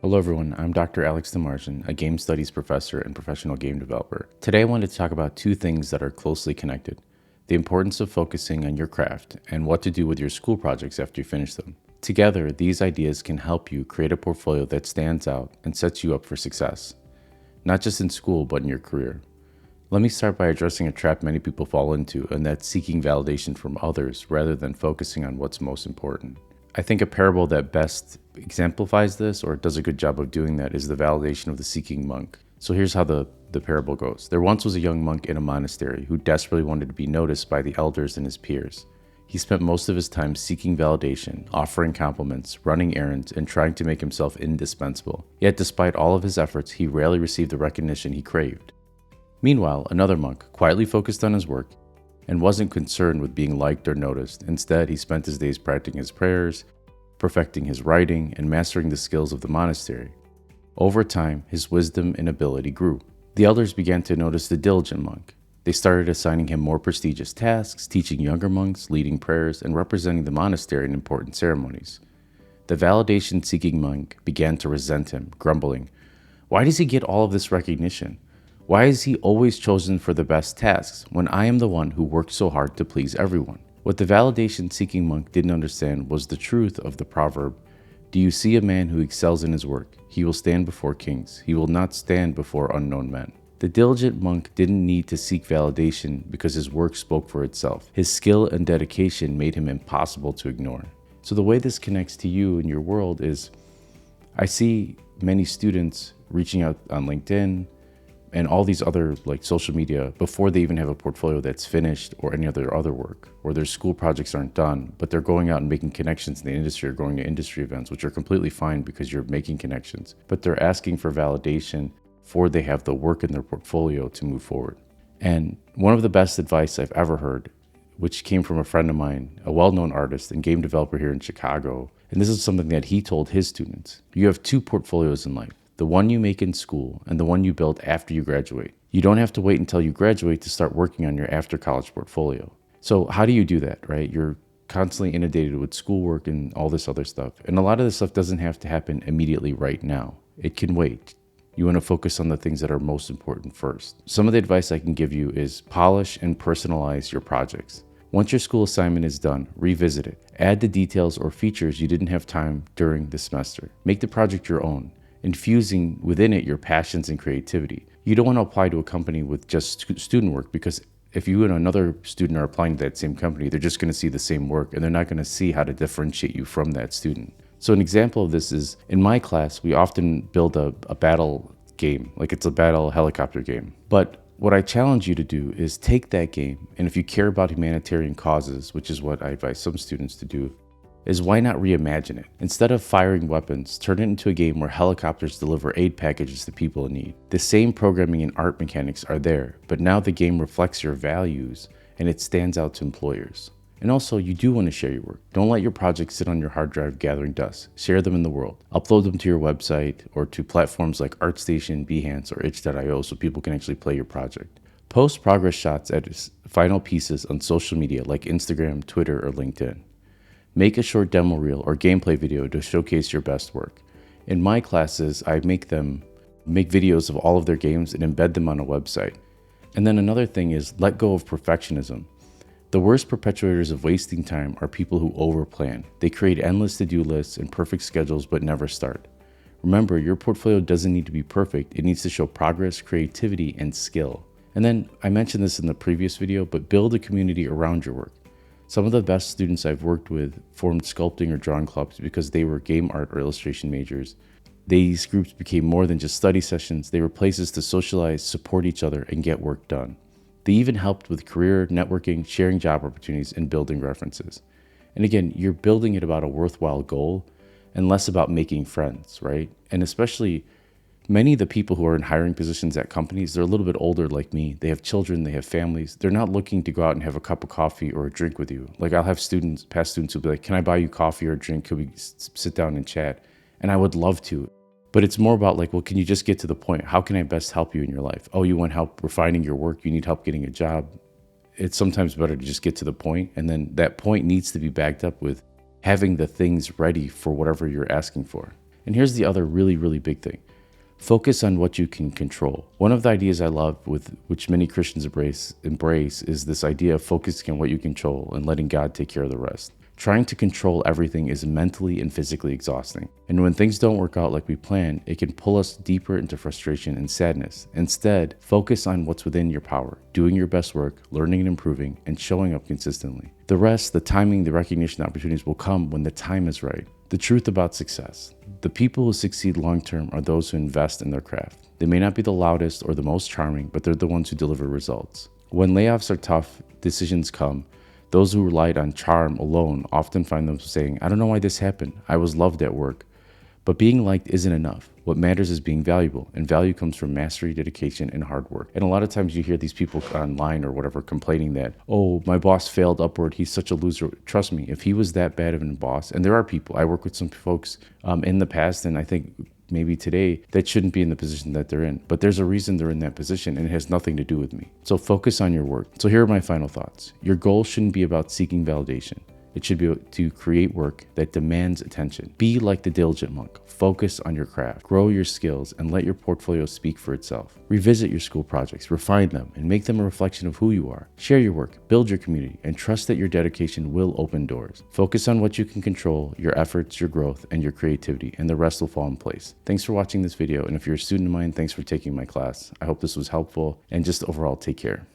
Hello everyone, I'm Dr. Alex Demartian, a game studies professor and professional game developer. Today I wanted to talk about two things that are closely connected: the importance of focusing on your craft and what to do with your school projects after you finish them. Together, these ideas can help you create a portfolio that stands out and sets you up for success, not just in school, but in your career. Let me start by addressing a trap many people fall into, and that's seeking validation from others rather than focusing on what's most important. I think a parable that best exemplifies this, or does a good job of doing that, is the validation of the seeking monk. So here's how the parable goes. There once was a young monk in a monastery who desperately wanted to be noticed by the elders and his peers. He spent most of his time seeking validation, offering compliments, running errands, and trying to make himself indispensable. Yet despite all of his efforts, he rarely received the recognition he craved. Meanwhile, another monk quietly focused on his work and wasn't concerned with being liked or noticed. Instead, he spent his days practicing his prayers, perfecting his writing, and mastering the skills of the monastery. Over time, his wisdom and ability grew. The elders began to notice the diligent monk. They started assigning him more prestigious tasks, teaching younger monks, leading prayers, and representing the monastery in important ceremonies. The validation-seeking monk began to resent him, grumbling, "Why does he get all of this recognition? Why is he always chosen for the best tasks when I am the one who worked so hard to please everyone?" What the validation-seeking monk didn't understand was the truth of the proverb, "Do you see a man who excels in his work? He will stand before kings. He will not stand before unknown men." The diligent monk didn't need to seek validation because his work spoke for itself. His skill and dedication made him impossible to ignore. So the way this connects to you and your world is, I see many students reaching out on LinkedIn and all these other social media before they even have a portfolio that's finished or any other work, or their school projects aren't done, but they're going out and making connections in the industry or going to industry events, which are completely fine because you're making connections, but they're asking for validation before they have the work in their portfolio to move forward. And one of the best advice I've ever heard, which came from a friend of mine, a well-known artist and game developer here in Chicago, and this is something that he told his students: you have two portfolios in life, the one you make in school and the one you build after you graduate. You don't have to wait until you graduate to start working on your after college portfolio. So how do you do that, right? You're constantly inundated with schoolwork and all this other stuff. And a lot of this stuff doesn't have to happen immediately right now. It can wait. You want to focus on the things that are most important first. Some of the advice I can give you is polish and personalize your projects. Once your school assignment is done, revisit it. Add the details or features you didn't have time during the semester. Make the project your own, infusing within it your passions and creativity. You don't want to apply to a company with just student work, because if you and another student are applying to that same company, they're just going to see the same work and they're not going to see how to differentiate you from that student. So an example of this is, in my class, we often build a battle game, like it's a battle helicopter game. But what I challenge you to do is take that game, and if you care about humanitarian causes, which is what I advise some students to do, is why not reimagine it? Instead of firing weapons, turn it into a game where helicopters deliver aid packages to people in need. The same programming and art mechanics are there, but now the game reflects your values and it stands out to employers. And also, you do want to share your work. Don't let your projects sit on your hard drive gathering dust. Share them in the world. Upload them to your website or to platforms like ArtStation, Behance, or itch.io so people can actually play your project. Post progress shots at final pieces on social media like Instagram, Twitter, or LinkedIn. Make a short demo reel or gameplay video to showcase your best work. In my classes, I make videos of all of their games and embed them on a website. And then another thing is, let go of perfectionism. The worst perpetuators of wasting time are people who overplan. They create endless to-do lists and perfect schedules but never start. Remember, your portfolio doesn't need to be perfect. It needs to show progress, creativity, and skill. And then, I mentioned this in the previous video, but build a community around your work. Some of the best students I've worked with formed sculpting or drawing clubs because they were game art or illustration majors. These groups became more than just study sessions. They were places to socialize, support each other, and get work done. They even helped with career networking, sharing job opportunities, and building references. And again, you're building it about a worthwhile goal and less about making friends, right? And especially many of the people who are in hiring positions at companies, they're a little bit older like me. They have children, they have families. They're not looking to go out and have a cup of coffee or a drink with you. Like, I'll have past students who'll be like, "Can I buy you coffee or a drink? Could we sit down and chat?" And I would love to. But it's more about well, can you just get to the point? How can I best help you in your life? Oh, you want help refining your work? You need help getting a job? It's sometimes better to just get to the point, and then that point needs to be backed up with having the things ready for whatever you're asking for. And here's the other really big thing. Focus on what you can control. One of the ideas I love, with which many Christians embrace is this idea of focusing on what you control and letting God take care of the rest. Trying to control everything is mentally and physically exhausting. And when things don't work out like we plan, it can pull us deeper into frustration and sadness. Instead, focus on what's within your power, doing your best work, learning and improving, and showing up consistently. The rest, the timing, the recognition, opportunities will come when the time is right. The truth about success. The people who succeed long-term are those who invest in their craft. They may not be the loudest or the most charming, but they're the ones who deliver results. When layoffs are tough, decisions come. Those who relied on charm alone often find themselves saying, I don't know why this happened. I was loved at work. But being liked isn't enough. What matters is being valuable, and value comes from mastery, dedication, and hard work. And a lot of times you hear these people online or whatever complaining that, oh, my boss failed Upward, he's such a loser. Trust me, if he was that bad of a boss, and there are people, I work with some folks in the past, and I think maybe today that shouldn't be in the position that they're in, but there's a reason they're in that position, and it has nothing to do with me. So focus on your work. So here are my final thoughts. Your goal shouldn't be about seeking validation. It should be to create work that demands attention. Be like the diligent monk. Focus on your craft, grow your skills, and let your portfolio speak for itself. Revisit your school projects, refine them, and make them a reflection of who you are. Share your work, build your community, and trust that your dedication will open doors. Focus on what you can control, your efforts, your growth, and your creativity, and the rest will fall in place. Thanks for watching this video, and if you're a student of mine, thanks for taking my class. I hope this was helpful, and just overall, take care.